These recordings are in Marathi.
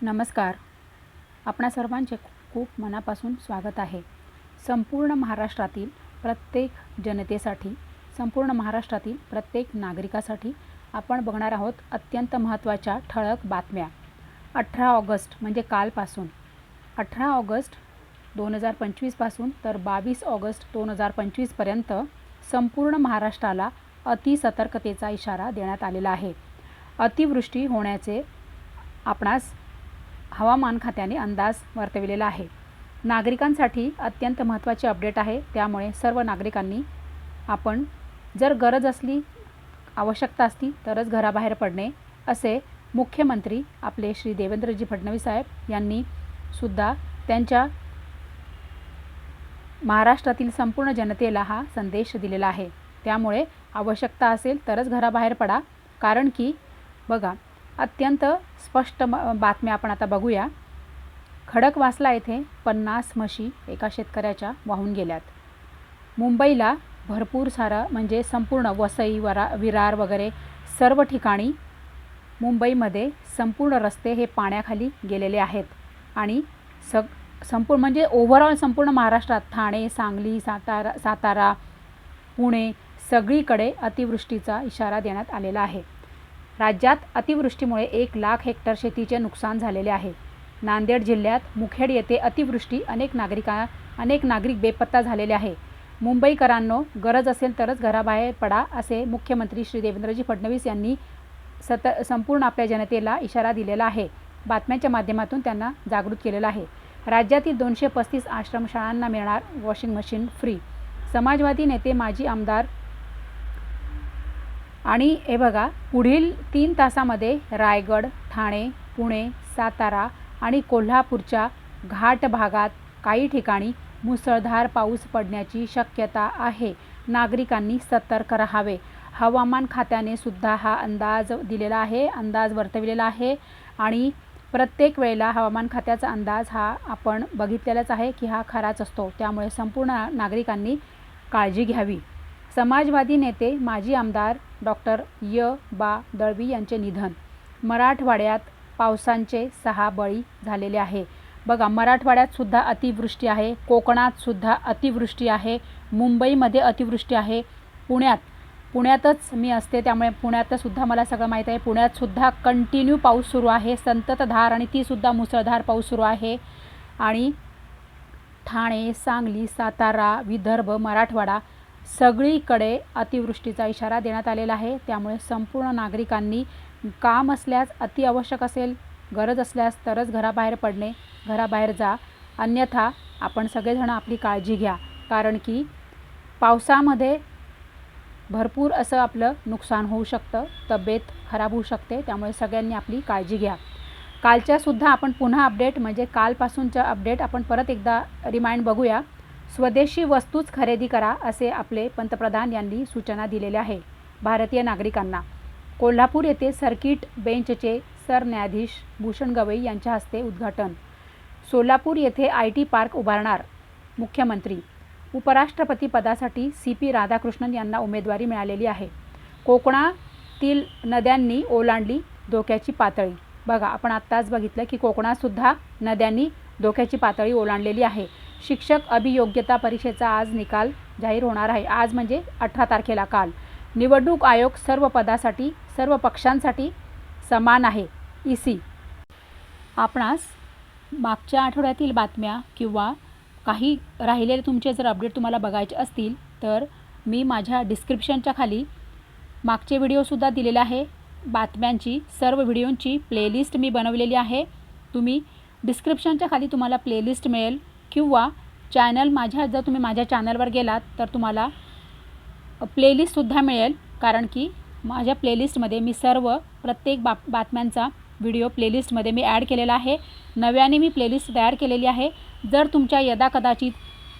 नमस्कार. आपणा सर्वांचे खूप मनापासून स्वागत आहे. संपूर्ण महाराष्ट्रातील प्रत्येक जनतेसाठी, संपूर्ण महाराष्ट्रातील प्रत्येक नागरिकासाठी आपण बघणार आहोत अत्यंत महत्त्वाच्या ठळक बातम्या. 18 ऑगस्ट म्हणजे कालपासून 18 ऑगस्ट 2025 पासून तर 22 ऑगस्ट 2025 पर्यंत संपूर्ण महाराष्ट्राला अतिसतर्कतेचा इशारा देण्यात आलेला आहे. अतिवृष्टी होण्याचे आपणास हवामान खात्याने अंदाज वर्तविलेला आहे. नागरिकांसाठी अत्यंत महत्त्वाचे अपडेट आहे. त्यामुळे सर्व नागरिकांनी आपण जर गरज असली, आवश्यकता असती तरच घराबाहेर पडणे असे मुख्यमंत्री आपले श्री देवेंद्रजी फडणवीस साहेब यांनी सुद्धा त्यांच्या महाराष्ट्रातील संपूर्ण जनतेला हा संदेश दिलेला आहे. त्यामुळे आवश्यकता असेल तरच घराबाहेर पडा. कारण की बघा, अत्यंत स्पष्ट बातम्या आपण आता बघूया. खडकवासला येथे 50 म्हशी एका शेतकऱ्याच्या वाहून गेल्यात. मुंबईला भरपूर सारा म्हणजे संपूर्ण वसई विरार वगैरे सर्व ठिकाणी मुंबईमध्ये संपूर्ण रस्ते हे पाण्याखाली गेलेले आहेत. आणि संपूर्ण म्हणजे ओव्हरऑल संपूर्ण महाराष्ट्रात ठाणे, सांगली, सातारा, पुणे सगळीकडे अतिवृष्टीचा इशारा देण्यात आलेला आहे. राज्यात अतिवृष्टीमुळे 1 लाख हेक्टर शेतीचे नुकसान झालेले आहे. नांदेड जिल्ह्यात मुखेड येथे अतिवृष्टी अनेक नागरिक बेपत्ता झालेले आहे. मुंबईकरांनो, गरज असेल तरच घराबाहेर पडा असे मुख्यमंत्री श्री देवेंद्रजी फडणवीस यांनी संपूर्ण आपल्या जनतेला इशारा दिलेला आहे. बातम्यांच्या माध्यमातून त्यांना जागृत केलेलं आहे. राज्यातील 235 आश्रमशाळांना मिळणार वॉशिंग मशीन फ्री. समाजवादी नेते माजी आमदार आणि हे बघा, पुढील 3 तासामध्ये रायगड, ठाणे, पुणे, सातारा आणि कोल्हापूरच्या घाट भागात काही ठिकाणी मुसळधार पाऊस पडण्याची शक्यता आहे. नागरिकांनी सतर्क राहावे. हवामान खात्याने सुद्धा हा अंदाज दिलेला आहे, अंदाज वर्तविलेला आहे. आणि प्रत्येक वेळेला हवामान खात्याचा अंदाज हा आपण बघितलेलाच आहे की हा खराच असतो. त्यामुळे संपूर्ण नागरिकांनी काळजी घ्यावी. समाजवादी नेते माजी आमदार डॉक्टर बा दळवी यांचे निधन. मराठवाड्यात पावसांचे 6 बळी झालेले आहे. बघा, मराठवाड्यात सुद्धा अतिवृष्टी आहे, कोकणात सुद्धा अतिवृष्टी आहे, मुंबईमध्ये अतिवृष्टी आहे, पुण्यातच मी असते त्यामुळे पुण्यात सुद्धा मला सगळं माहीत आहे. पुण्यात सुद्धा कंटिन्यू पाऊस सुरू आहे, संततधार आणि ती सुद्धा मुसळधार पाऊस सुरू आहे. आणि ठाणे, सांगली, सातारा, विदर्भ, मराठवाडा सगळीकडे अतिवृष्टीचा इशारा देण्यात आलेला आहे. त्यामुळे संपूर्ण नागरिकांनी काम असल्यास, अति आवश्यक असेल, गरज असल्यास तरच घराबाहेर जा. अन्यथा आपण सगळेजण आपली काळजी घ्या. कारण की पावसामध्ये भरपूर असं आपलं नुकसान होऊ शकतं, तब्येत खराब होऊ शकते. त्यामुळे सगळ्यांनी आपली काळजी घ्या. कालच्यासुद्धा आपण पुन्हा अपडेट म्हणजे कालपासूनच्या अपडेट आपण परत एकदा रिमाइंड बघूया. स्वदेशी वस्तूच खरेदी करा असे आपले पंतप्रधान यांनी सूचना दिलेल्या आहे भारतीय नागरिकांना. कोल्हापूर येथे सर्किट बेंचचे सरन्यायाधीश भूषण गवई यांच्या हस्ते उद्घाटन. सोलापूर येथे IT पार्क उभारणार मुख्यमंत्री. उपराष्ट्रपती पदासाठी CP राधाकृष्णन यांना उमेदवारी मिळालेली आहे. कोकणातील नद्यांनी ओलांडली धोक्याची पातळी. बघा, आपण आत्ताच बघितलं की कोकणातसुद्धा नद्यांनी धोक्याची पातळी ओलांडलेली आहे. शिक्षक अभियोग्यता परीक्षेचा आज निकाल जाहीर होणार आहे. आज म्हणजे 18 तारखेला काल. निवडणूक आयोग सर्व पदासाठी सर्व पक्षांसाठी समान आहे. EC. आपणास मागच्या आठवड्यातील बातम्या किंवा काही राहिलेले तुमचे जर अपडेट तुम्हाला बघायचे असतील तर मी माझ्या डिस्क्रिप्शनच्या खाली मागचे व्हिडिओसुद्धा दिलेले आहे. बातम्यांची सर्व व्हिडिओंची प्लेलिस्ट मी बनवलेली आहे. तुम्ही डिस्क्रिप्शनच्या खाली तुम्हाला प्लेलिस्ट मिळेल किंवा जर तुम्ही माझ्या चॅनलवर गेलात तर तुम्हाला प्लेलिस्टसुद्धा मिळेल. कारण की माझ्या प्लेलिस्टमध्ये मी प्रत्येक बातम्यांचा व्हिडिओ प्लेलिस्टमध्ये मी ॲड केलेला आहे. नव्याने मी प्लेलिस्ट तयार केलेली आहे. जर तुमच्या यदाकदाचित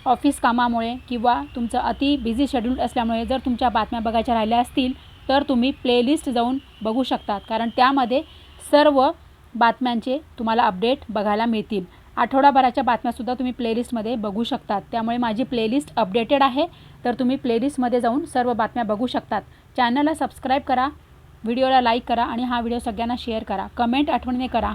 ऑफिस कामामुळे किंवा तुमचं अति बिझी शेड्यूल असल्यामुळे जर तुमच्या बातम्या बघायच्या राहिल्या असतील तर तुम्ही प्लेलिस्ट जाऊन बघू शकतात. कारण त्यामध्ये सर्व बातम्यांचे तुम्हाला अपडेट बघायला मिळतील. आठवडाभराच्या बातम्यासुद्धा तुम्ही प्लेलिस्टमध्ये बघू शकतात. त्यामुळे माझी प्लेलिस्ट अपडेटेड आहे, तर तुम्ही प्लेलिस्टमध्ये जाऊन सर्व बातम्या बघू शकतात. चॅनलला सबस्क्राईब करा, व्हिडिओला लाईक करा आणि हा व्हिडिओ सगळ्यांना शेअर करा. कमेंट आठवणीने करा.